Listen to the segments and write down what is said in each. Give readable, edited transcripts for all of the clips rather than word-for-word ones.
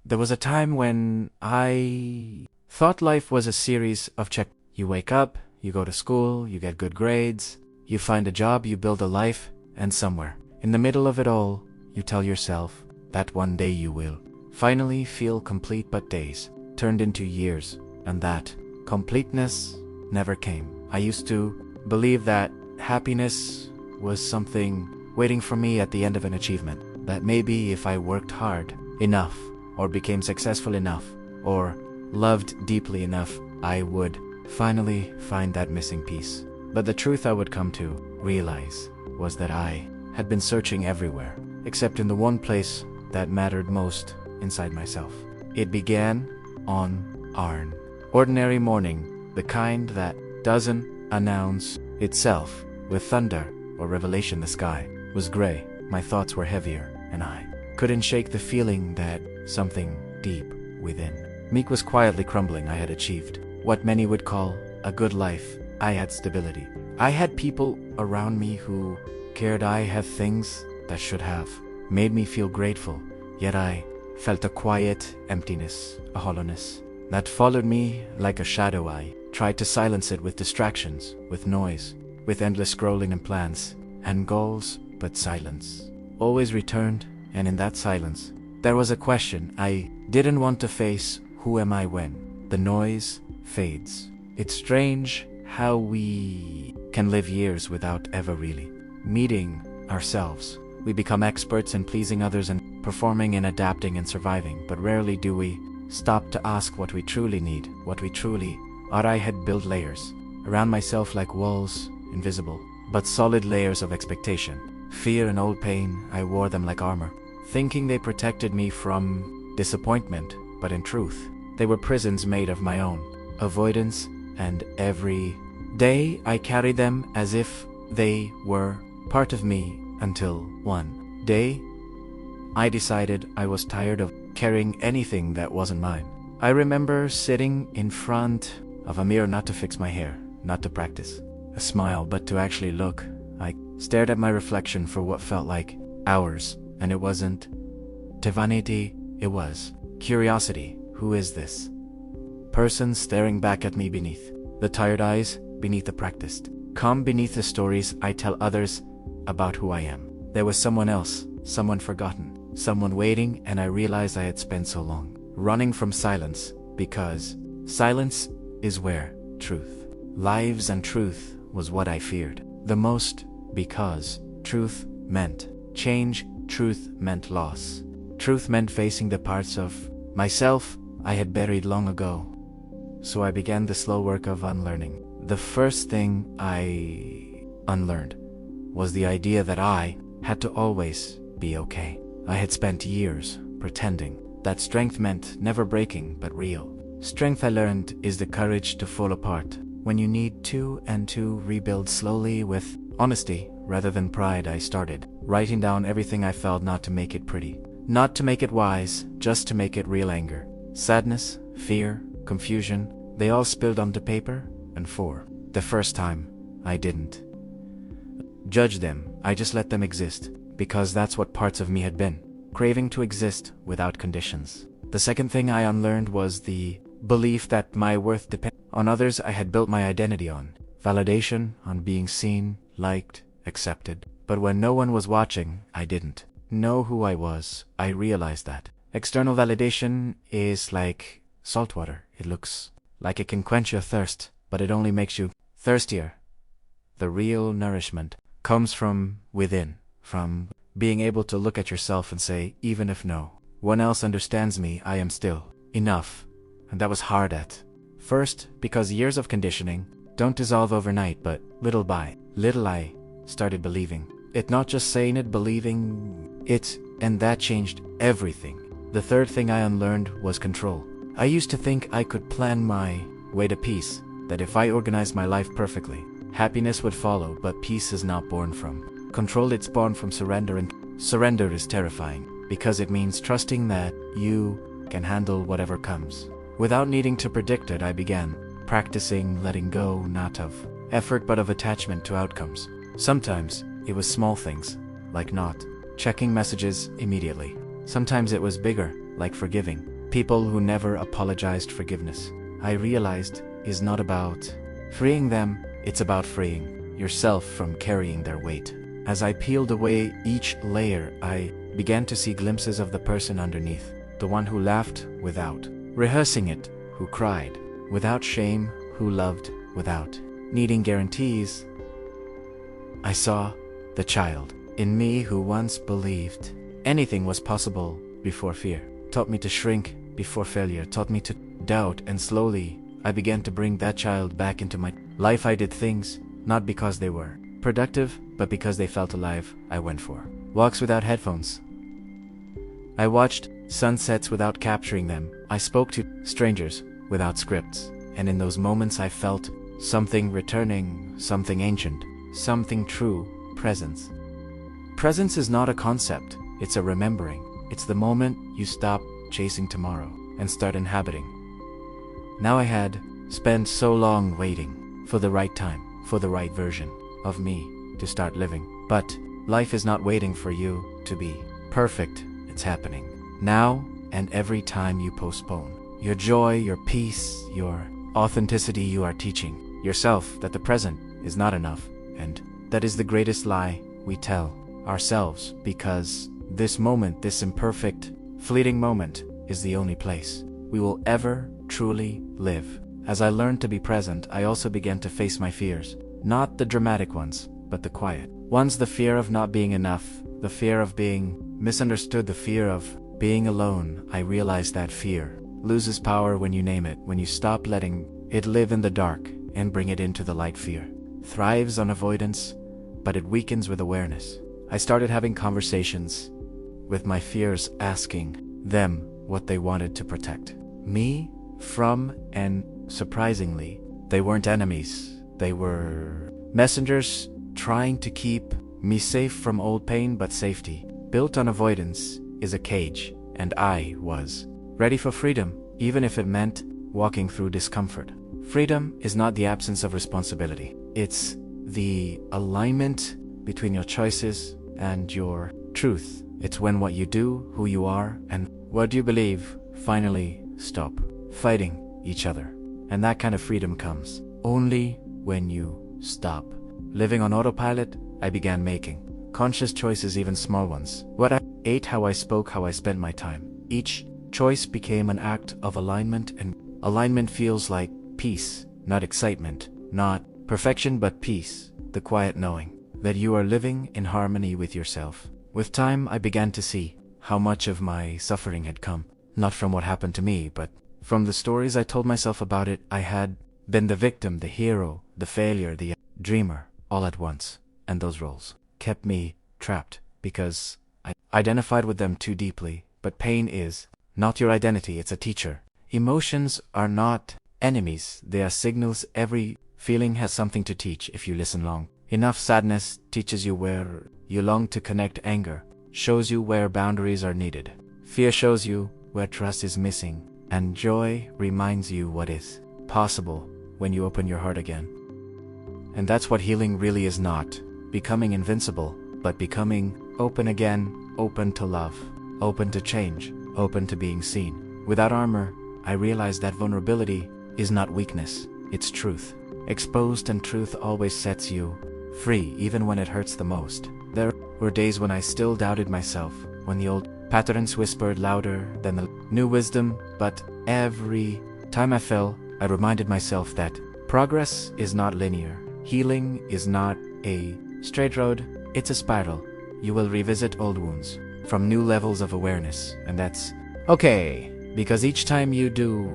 There was a time when I thought life was a series of check. You wake up, you go to school, you get good grades, you find a job, you build a life, and somewhere in the middle of it all, you tell yourself that one day you will finally feel complete, but days turned into years, and that completeness never came. I used to believe that happiness was something waiting for me at the end of an achievement, that maybe if I worked hard enough, or became successful enough, or loved deeply enough, I would finally find that missing piece. But the truth I would come to realize was that I had been searching everywhere, except in the one place that mattered most inside myself. It began on an ordinary morning, the kind that doesn't announce itself with thunder or revelation. The sky was gray, my thoughts were heavier, and I couldn't shake the feeling that something deep within me was quietly crumbling. I had achieved what many would call a good life. I had stability. I had people around me who cared. I had things that should have made me feel grateful, yet I felt a quiet emptiness, a hollowness that followed me like a shadow. I tried to silence it with distractions, with noise, with endless scrolling and plans and goals, but silence always returned, and in that silence, there was a question I didn't want to face. Who am I when the noise fades? It's strange how we can live years without ever really meeting ourselves. We become experts in pleasing others and performing and adapting and surviving, but rarely do we stop to ask what we truly need, what we truly are. I had built layers around myself like walls, invisible, but solid layers of expectation, fear and old pain. I wore them like armor, thinking they protected me from disappointment, but in truth, they were prisons made of my own avoidance, and every day I carried them as if they were part of me, until one day I decided I was tired of carrying anything that wasn't mine. I remember sitting in front of a mirror, not to fix my hair, not to practice a smile, but to actually look. I stared at my reflection for what felt like hours, and it wasn't vanity, it was curiosity. Who is this person staring back at me beneath the tired eyes, beneath the practiced calm, beneath the stories I tell others about who I am? There was someone else, someone forgotten, someone waiting, and I realized I had spent so long running from silence, because silence is where truth lives, and truth was what I feared the most, because truth meant change, truth meant loss, truth meant facing the parts of myself I had buried long ago. So I began the slow work of unlearning. The first thing I unlearned was the idea that I had to always be okay. I had spent years pretending that strength meant never breaking, but real strength, I learned, is the courage to fall apart when you need to, and to rebuild slowly with honesty rather than pride. I started writing down everything I felt, not to make it pretty, not to make it wise, just to make it real. Anger, sadness, fear, confusion, they all spilled onto paper, and for the first time, I didn't judge them. I just let them exist, because that's what parts of me had been craving, to exist without conditions. The second thing I unlearned was the belief that my worth depended on others. I had built my identity on validation, on being seen, liked, accepted. But when no one was watching, I didn't know who I was. I realized that external validation is like salt water. It looks like it can quench your thirst, but it only makes you thirstier. The real nourishment comes from within, from being able to look at yourself and say, even if no one else understands me, I am still enough. And that was hard at first, because years of conditioning don't dissolve overnight, but little by little I started believing it, not just saying it, believing it, and that changed everything. The third thing I unlearned was control. I used to think I could plan my way to peace, that if I organized my life perfectly, happiness would follow, but peace is not born from control, it's born from surrender, and surrender is terrifying, because it means trusting that you can handle whatever comes. Without needing to predict it, I began practicing letting go, not of effort but of attachment to outcomes. Sometimes it was small things, like not checking messages immediately. Sometimes it was bigger, like forgiving people who never apologized. Forgiveness, I realized, is not about freeing them, it's about freeing yourself from carrying their weight. As I peeled away each layer, I began to see glimpses of the person underneath, the one who laughed without rehearsing it, who cried without shame, who loved without needing guarantees. I saw the child in me who once believed anything was possible before fear, taught me to shrink before failure, taught me to doubt, and slowly I began to bring that child back into my life. I did things not because they were productive, but because they felt alive. I went for walks without headphones. I watched sunsets without capturing them. I spoke to strangers without scripts. And in those moments I felt something returning, something ancient, something true. Presence. Presence is not a concept, it's a remembering. It's the moment you stop chasing tomorrow and start inhabiting. Now I had spent so long waiting for the right time, for the right version of me to start living. But life is not waiting for you to be perfect. It's happening now, and every time you postpone your joy, your peace, your authenticity, you are teaching yourself that the present is not enough. And that is the greatest lie we tell ourselves, because this moment, this imperfect, fleeting moment, is the only place we will ever truly live. As I learned to be present, I also began to face my fears. Not the dramatic ones, but the quiet ones. The fear of not being enough, the fear of being misunderstood, the fear of being alone. I realized that fear loses power when you name it, when you stop letting it live in the dark and bring it into the light. Fear thrives on avoidance, but it weakens with awareness. I started having conversations with my fears, asking them what they wanted to protect me from, and surprisingly, they weren't enemies. They were messengers trying to keep me safe from old pain. But safety built on avoidance is a cage, and I was ready for freedom, even if it meant walking through discomfort. Freedom is not the absence of responsibility. It's the alignment between your choices and your truth. It's when what you do, who you are, and what you believe finally stop fighting each other. And that kind of freedom comes only when you stop living on autopilot. I began making conscious choices, even small ones. What I ate, how I spoke, how I spent my time. Each choice became an act of alignment, and alignment feels like peace, not excitement, not perfection, but peace, the quiet knowing that you are living in harmony with yourself. With time, I began to see how much of my suffering had come, not from what happened to me, but from the stories I told myself about it. I had been the victim, the hero, the failure, the dreamer, all at once, and those roles kept me trapped because I identified with them too deeply. But pain is not your identity, it's a teacher. Emotions are not enemies, they are signals. Every feeling has something to teach if you listen long enough. Sadness teaches you where you long to connect. Anger shows you where boundaries are needed. Fear shows you where trust is missing. And joy reminds you what is possible when you open your heart again. And that's what healing really is, not becoming invincible, but becoming open again, open to love, open to change, open to being seen. Without armor, I realized that vulnerability is not weakness, it's truth. Exposed, and truth always sets you free, even when it hurts the most. There were days when I still doubted myself, when the old patterns whispered louder than the new wisdom, but every time I fell, I reminded myself that progress is not linear. Healing is not a straight road, it's a spiral. You will revisit old wounds from new levels of awareness, and that's okay, because each time you do,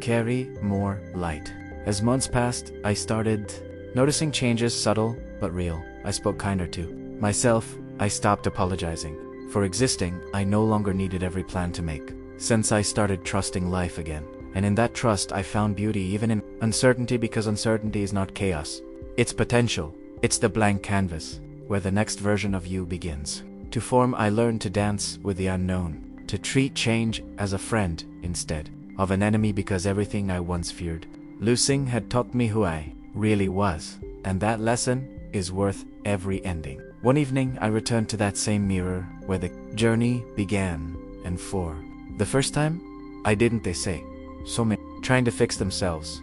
carry more light. As months passed, I started noticing changes, subtle but real. I spoke kinder to myself. I stopped apologizing for existing. I no longer needed every plan to make sense. I started trusting life again. And in that trust, I found beauty even in uncertainty, because uncertainty is not chaos. It's potential. It's the blank canvas where the next version of you begins to form. I learned to dance with the unknown, to treat change as a friend instead of an enemy, because everything I once feared losing had taught me who I really was. And that lesson is worth every ending. One evening, I returned to that same mirror where the journey began, and for the first time, I didn't, they say. So many trying to fix themselves.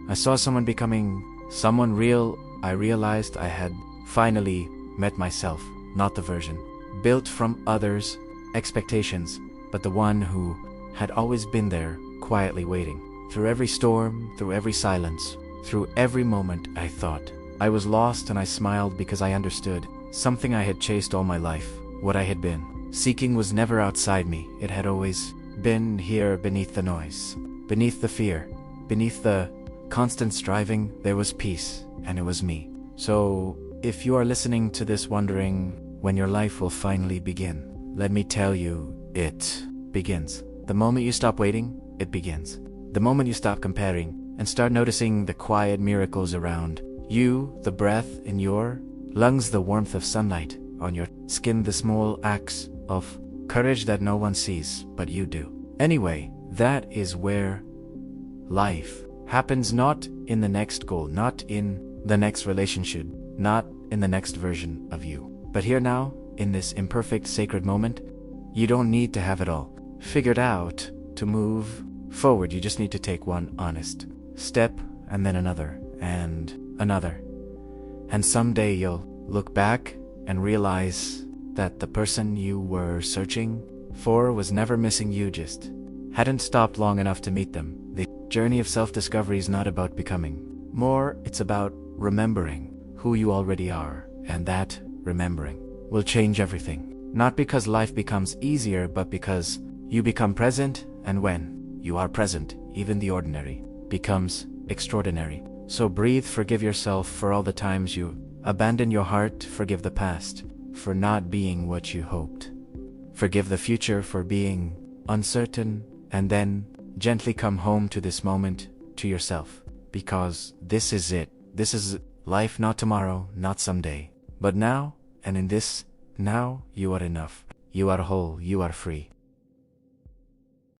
I saw someone becoming someone real. I realized I had finally met myself, not the version built from others' expectations, but the one who had always been there, quietly waiting. Through every storm, through every silence, through every moment I thought I was lost, and I smiled because I understood something I had chased all my life. What I had been seeking was never outside me. It had always been here, beneath the noise, beneath the fear, beneath the constant striving. There was peace, and it was me. So, if you are listening to this wondering when your life will finally begin, let me tell you, it begins. The moment you stop waiting, it begins. The moment you stop comparing and start noticing the quiet miracles around you, the breath in your lungs, the warmth of sunlight on your skin, the small acts of courage that no one sees, but you do. Anyway, that is where life happens, not in the next goal, not in the next relationship, not in the next version of you, but here now, in this imperfect, sacred moment. You don't need to have it all figured out to move forward. You just need to take one honest step, and then another, and another. And someday you'll look back and realize that the person you were searching for was never missing. You just hadn't stopped long enough to meet them. The journey of self-discovery is not about becoming more, it's about remembering who you already are, and that remembering will change everything. Not because life becomes easier, but because you become present, and when you are present, even the ordinary becomes extraordinary. So breathe, forgive yourself for all the times you abandon your heart, forgive the past for not being what you hoped, forgive the future for being uncertain, and then gently come home to this moment, to yourself, because this is it. This is life, not tomorrow, not someday, but now, and in this now you are enough, you are whole, you are free.